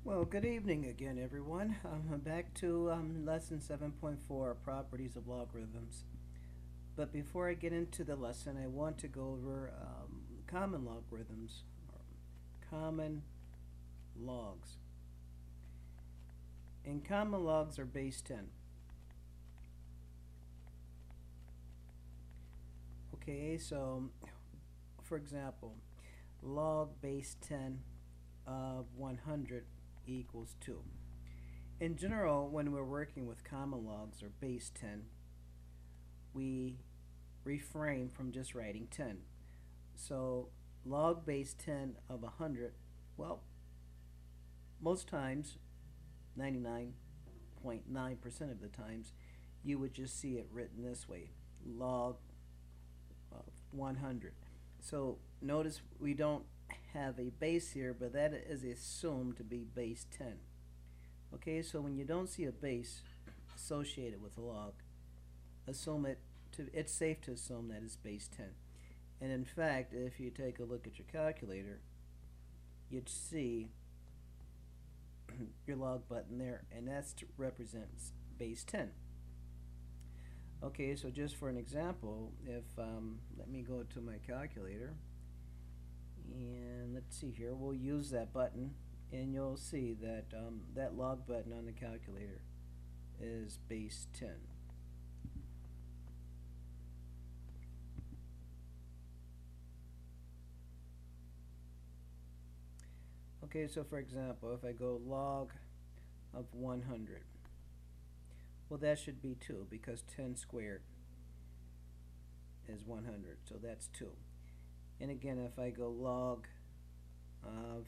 Well, good evening again, everyone. I'm back to lesson 7.4, Properties of Logarithms. But before I get into the lesson, I want to go over common logarithms, or common logs. And common logs are base 10. Okay, so for example, log base 10 of 100 equals 2. In general, when we're working with common logs or base 10, we refrain from just writing 10. So log base 10 of 100, well, most times, 99.9% of the times, you would just see it written this way, log of 100. So notice we don't have a base here, but that is assumed to be base 10. Okay, so when you don't see a base associated with a log, it's safe to assume that it's base 10. And in fact, if you take a look at your calculator, you'd see your log button there, and that represents base 10. Okay, so just for an example, if let me go to my calculator, and let's see here, we'll use that button, and you'll see that that log button on the calculator is base 10. Okay, so for example, if I go log of 100, well, that should be 2 because 10 squared is 100, so that's 2. And again, if I go log of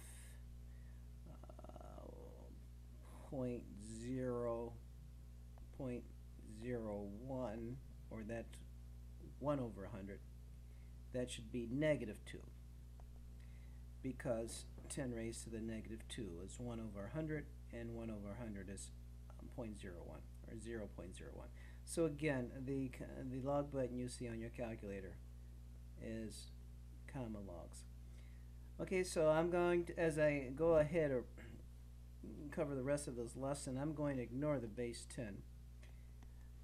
0.01, or that's 1 over 100, that should be negative 2 because 10 raised to the negative 2 is 1 over 100, and 1 over 100 is 0.01 or 0.01. So again, the log button you see on your calculator is common logs. Okay, so I'm going to, as I go ahead or cover the rest of this lesson, I'm going to ignore the base 10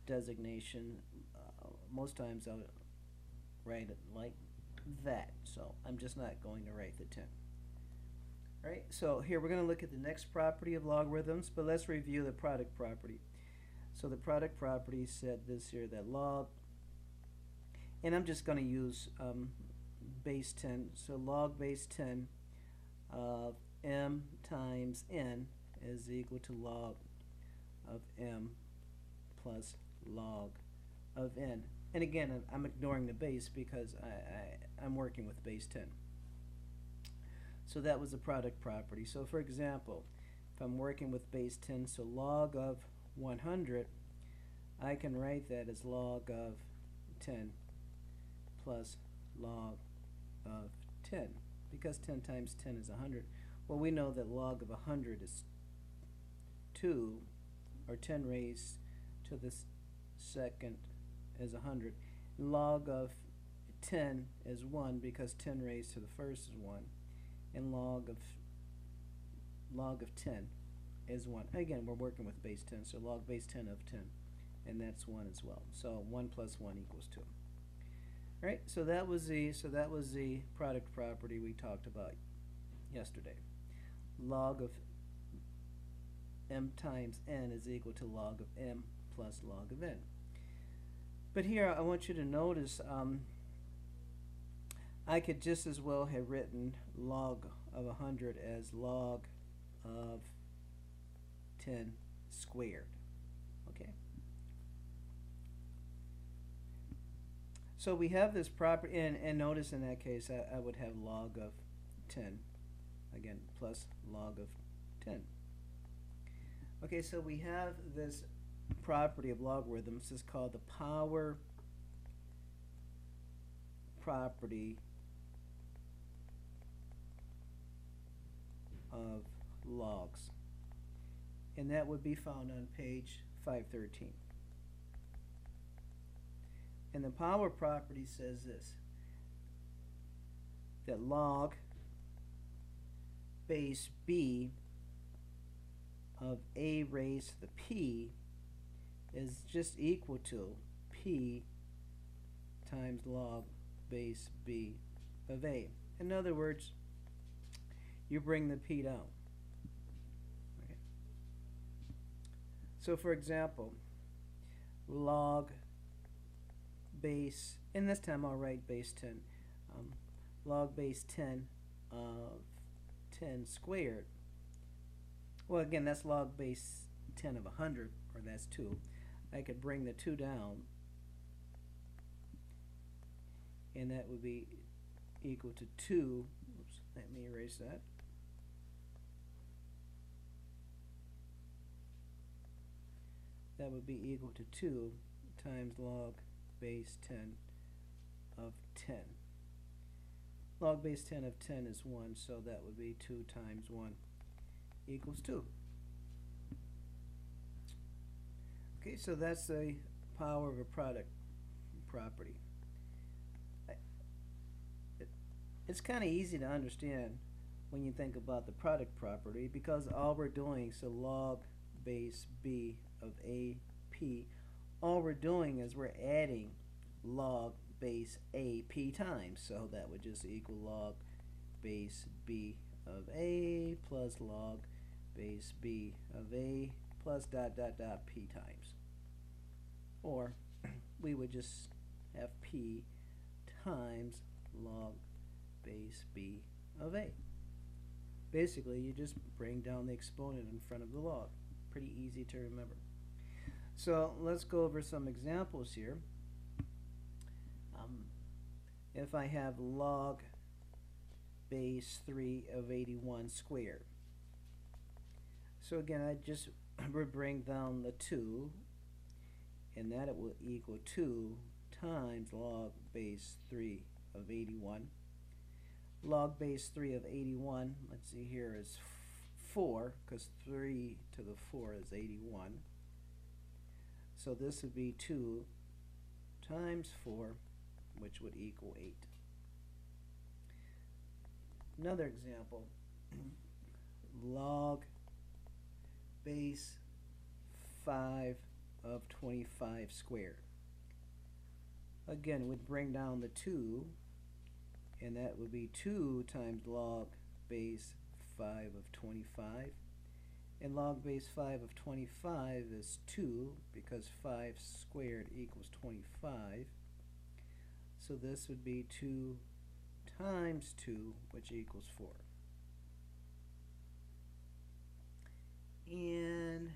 designation. Most times I'll write it like that, so I'm just not going to write the 10. Alright, so here we're going to look at the next property of logarithms, but let's review the product property. So the product property said this here, that log, and I'm just going to use base 10, so log base 10 of m times n is equal to log of m plus log of n. And again, I'm ignoring the base because I'm working with base 10. So that was the product property. So for example, if I'm working with base 10, so log of 100, I can write that as log of 10 plus log of 10, because 10 times 10 is 100. Well, we know that log of 100 is 2, or 10 raised to the second is 100. Log of 10 is 1 because 10 raised to the first is 1, and log of 10 is 1. Again, we're working with base 10, so log base 10 of 10, and that's 1 as well. So 1 plus 1 equals 2. All right, so that was the product property we talked about yesterday. Log of m times n is equal to log of m plus log of n. But here I want you to notice I could just as well have written log of 100 as log of 10 squared. Okay. So we have this property, and notice in that case I would have log of 10, again, plus log of 10. Okay, so we have this property of logarithms. This is called the power property of logs, and that would be found on page 513. And the power property says this, that log base b of a raised to the p is just equal to p times log base b of a. In other words, you bring the p down. Okay. So for example, log base, and this time I'll write base 10, log base 10 of 10 squared. Well, again, that's log base 10 of 100, or that's 2. I could bring the 2 down, and that would be equal to 2. Oops, let me erase that. That would be equal to 2 times log base 10 of 10. Log base 10 of 10 is 1, so that would be 2 times 1 equals 2. Okay, so that's the power of a product property. It's kind of easy to understand when you think about the product property, because all we're doing, so log base b of AP, all we're doing is we're adding log base AP times, so that would just equal log base b of a plus log base b of a plus dot dot dot p times. Or we would just have p times log base b of a. Basically, you just bring down the exponent in front of the log. Pretty easy to remember. So let's go over some examples here. If I have log base 3 of 81 squared. So again, I just would bring down the 2, and that it will equal 2 times log base 3 of 81. Log base 3 of 81, let's see here, is 4, because 3 to the 4 is 81. So this would be 2 times 4, which would equal 8. Another example, log base 5 of 25 squared. Again, we'd bring down the 2, and that would be 2 times log base 5 of 25. And log base 5 of 25 is 2, because 5 squared equals 25. So this would be 2 times 2, which equals 4. And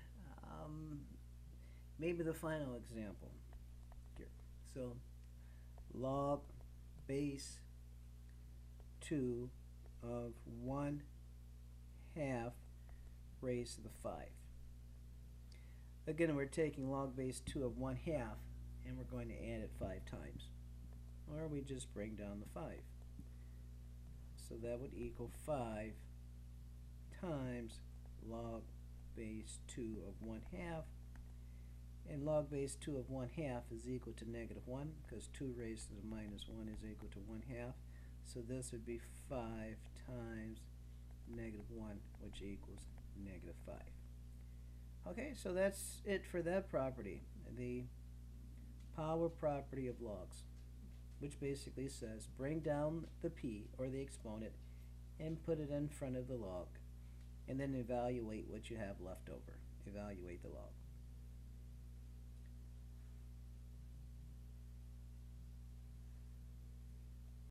maybe the final example here. So log base 2 of 1/2 raised to the 5. Again, we're taking log base 2 of 1/2, and we're going to add it 5 times. Or we just bring down the 5. So that would equal 5 times log base 2 of 1/2. And log base 2 of 1/2 is equal to -1, because 2 raised to the -1 is equal to 1/2. So this would be 5 times -1, which equals -5. Okay, so that's it for that property, the power property of logs, which basically says bring down the p, or the exponent, and put it in front of the log, and then evaluate what you have left over. Evaluate the log.